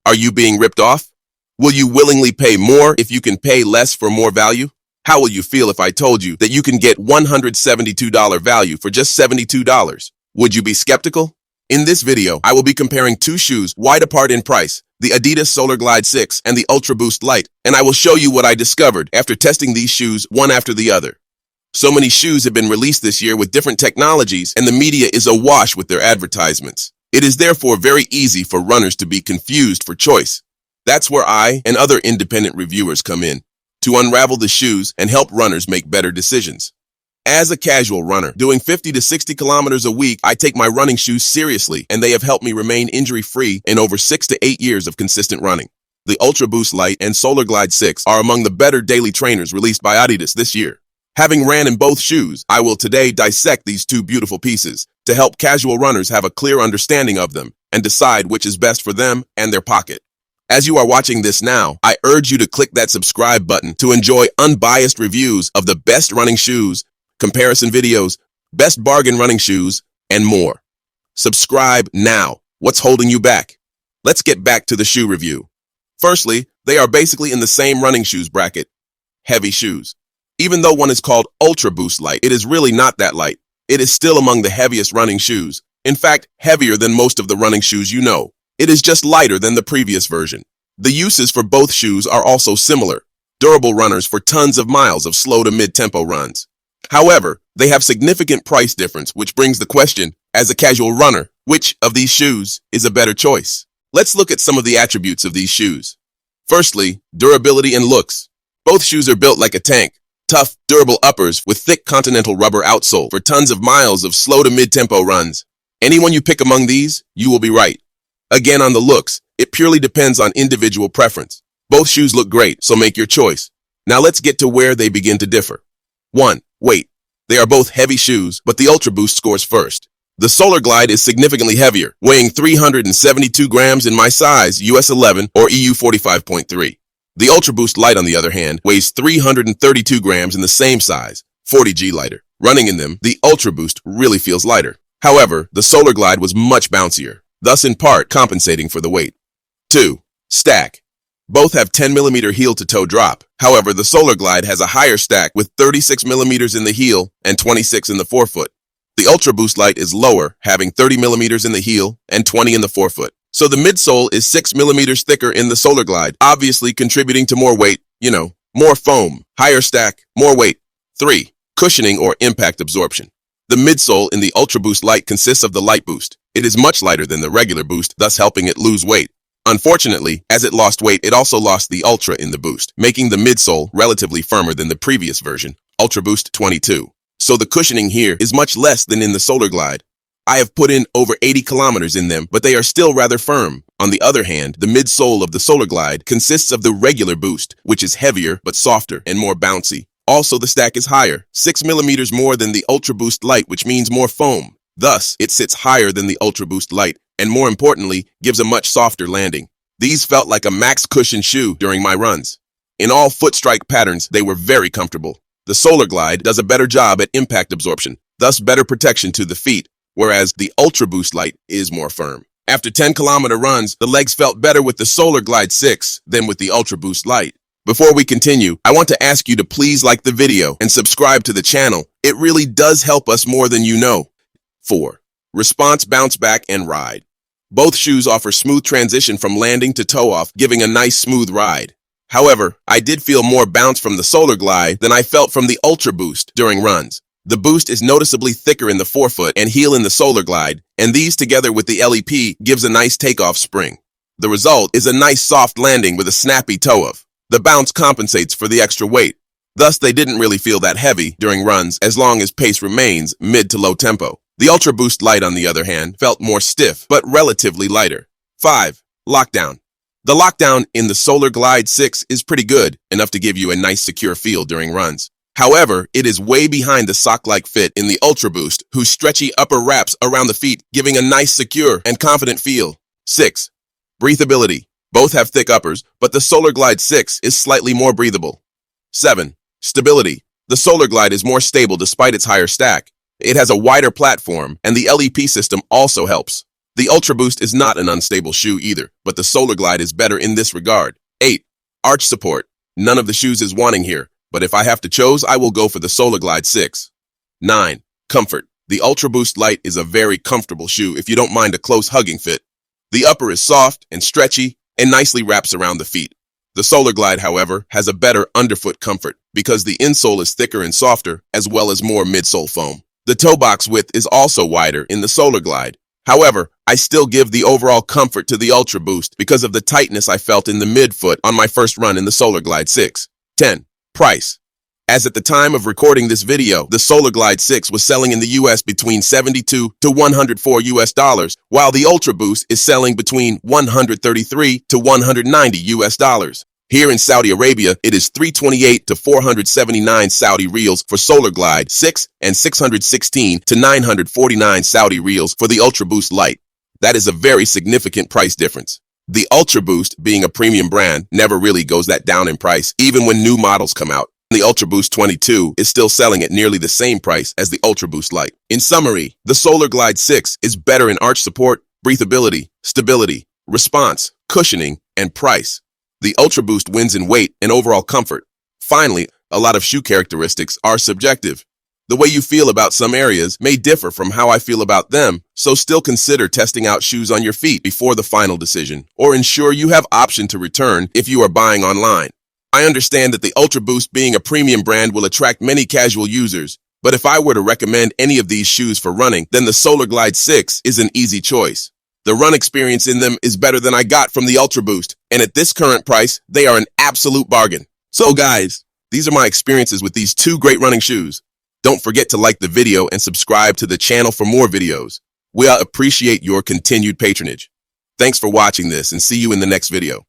Are you being ripped off? Will you willingly pay more if you can pay less for more value? How will you feel if I told you that you can get $172 value for just $72? Would you be skeptical? In this video, I will be comparing two shoes wide apart in price, the Adidas Solarglide 6 and the Ultraboost Lite, and I will show you what I discovered after testing these shoes one after the other. So many shoes have been released this year with different technologies, and the media is awash with their advertisements. It is therefore very easy for runners to be confused for choice. That's where I and other independent reviewers come in, to unravel the shoes and help runners make better decisions. As a casual runner, doing 50 to 60 kilometers a week, I take my running shoes seriously, and they have helped me remain injury-free in over 6 to 8 years of consistent running. The Ultraboost Lite and Solarglide 6 are among the better daily trainers released by Adidas this year. Having ran in both shoes, I will today dissect these two beautiful pieces to help casual runners have a clear understanding of them and decide which is best for them and their pocket. As you are watching this now, I urge you to click that subscribe button to enjoy unbiased reviews of the best running shoes, comparison videos, best bargain running shoes, and more. Subscribe now. What's holding you back? Let's get back to the shoe review. Firstly, they are basically in the same running shoes bracket, heavy shoes. Even though one is called Ultraboost Light, it is really not that light. It is still among the heaviest running shoes. In fact, heavier than most of the running shoes you know. It is just lighter than the previous version. The uses for both shoes are also similar. Durable runners for tons of miles of slow to mid-tempo runs. However, they have significant price difference, which brings the question, as a casual runner, which of these shoes is a better choice? Let's look at some of the attributes of these shoes. Firstly, durability and looks. Both shoes are built like a tank. Tough, durable uppers with thick continental rubber outsole for tons of miles of slow to mid-tempo runs. Anyone you pick among these, you will be right. Again, on the looks, it purely depends on individual preference. Both shoes look great, so make your choice. Now let's get to where they begin to differ. 1. Weight. They are both heavy shoes, but the Ultraboost scores first. The Solarglide is significantly heavier, weighing 372 grams in my size, US 11 or EU 45.3. The Ultraboost Lite, on the other hand, weighs 332 grams in the same size, 40G lighter. Running in them, the Ultraboost really feels lighter. However, the Solarglide was much bouncier, thus in part compensating for the weight. 2. Stack. Both have 10mm heel-to-toe drop. However, the Solarglide has a higher stack with 36mm in the heel and 26 in the forefoot. The Ultraboost Lite is lower, having 30mm in the heel and 20 in the forefoot. So the midsole is 6mm thicker in the Solarglide, obviously contributing to more weight, more foam, higher stack, more weight. 3. Cushioning or impact absorption. The midsole in the Ultraboost Lite consists of the Light Boost. It is much lighter than the regular Boost, thus helping it lose weight. Unfortunately, as it lost weight, it also lost the Ultra in the Boost, making the midsole relatively firmer than the previous version, Ultraboost 22. So the cushioning here is much less than in the Solarglide. I have put in over 80 kilometers in them, but they are still rather firm. On the other hand, the midsole of the Solarglide consists of the regular Boost, which is heavier but softer and more bouncy. Also, the stack is higher, 6mm more than the Ultraboost Lite, which means more foam. Thus, it sits higher than the Ultraboost Lite, and more importantly, gives a much softer landing. These felt like a max cushion shoe during my runs. In all foot strike patterns, they were very comfortable. The Solarglide does a better job at impact absorption, thus better protection to the feet, whereas the Ultraboost Lite is more firm. After 10-kilometer runs, the legs felt better with the Solarglide 6 than with the Ultraboost Lite. Before we continue, I want to ask you to please like the video and subscribe to the channel. It really does help us more than you know. 4. Response, bounce back, and ride. Both shoes offer smooth transition from landing to toe-off, giving a nice smooth ride. However, I did feel more bounce from the Solarglide than I felt from the Ultraboost during runs. The Boost is noticeably thicker in the forefoot and heel in the Solarglide, and these together with the LEP gives a nice takeoff spring. The result is a nice soft landing with a snappy toe-off. The bounce compensates for the extra weight. Thus, they didn't really feel that heavy during runs as long as pace remains mid to low tempo. The Ultraboost Lite, on the other hand, felt more stiff, but relatively lighter. 5. Lockdown. The lockdown in the Solarglide 6 is pretty good, enough to give you a nice secure feel during runs. However, it is way behind the sock-like fit in the Ultraboost, whose stretchy upper wraps around the feet, giving a nice secure and confident feel. 6. Breathability. Both have thick uppers, but the Solarglide 6 is slightly more breathable. 7. Stability. The Solarglide is more stable despite its higher stack. It has a wider platform, and the LEP system also helps. The Ultraboost is not an unstable shoe either, but the Solarglide is better in this regard. 8. Arch support. None of the shoes is wanting here, but if I have to choose, I will go for the Solarglide 6. 9. Comfort. The Ultraboost Lite is a very comfortable shoe if you don't mind a close hugging fit. The upper is soft and stretchy and nicely wraps around the feet. The Solarglide, however, has a better underfoot comfort because the insole is thicker and softer as well as more midsole foam. The toe box width is also wider in the Solarglide. However, I still give the overall comfort to the Ultraboost because of the tightness I felt in the midfoot on my first run in the Solarglide 6. 10. Price. As at the time of recording this video, the Solarglide 6 was selling in the US between $72 to $104, while the Ultraboost is selling between $133 to $190. Here in Saudi Arabia, it is 328 to 479 Saudi Riyals for Solarglide 6 and 616 to 949 Saudi Riyals for the Ultraboost Lite. That is a very significant price difference. The Ultraboost, being a premium brand, never really goes that down in price, even when new models come out. The Ultraboost 22 is still selling at nearly the same price as the Ultraboost Lite. In summary, the Solarglide 6 is better in arch support, breathability, stability, response, cushioning, and price. The Ultraboost wins in weight and overall comfort. Finally, a lot of shoe characteristics are subjective. The way you feel about some areas may differ from how I feel about them, so still consider testing out shoes on your feet before the final decision, or ensure you have option to return if you are buying online. I understand that the Ultraboost, being a premium brand, will attract many casual users, but if I were to recommend any of these shoes for running, then the Solarglide 6 is an easy choice. The run experience in them is better than I got from the Ultraboost, and at this current price, they are an absolute bargain. So guys, these are my experiences with these two great running shoes. Don't forget to like the video and subscribe to the channel for more videos. We appreciate your continued patronage. Thanks for watching this and see you in the next video.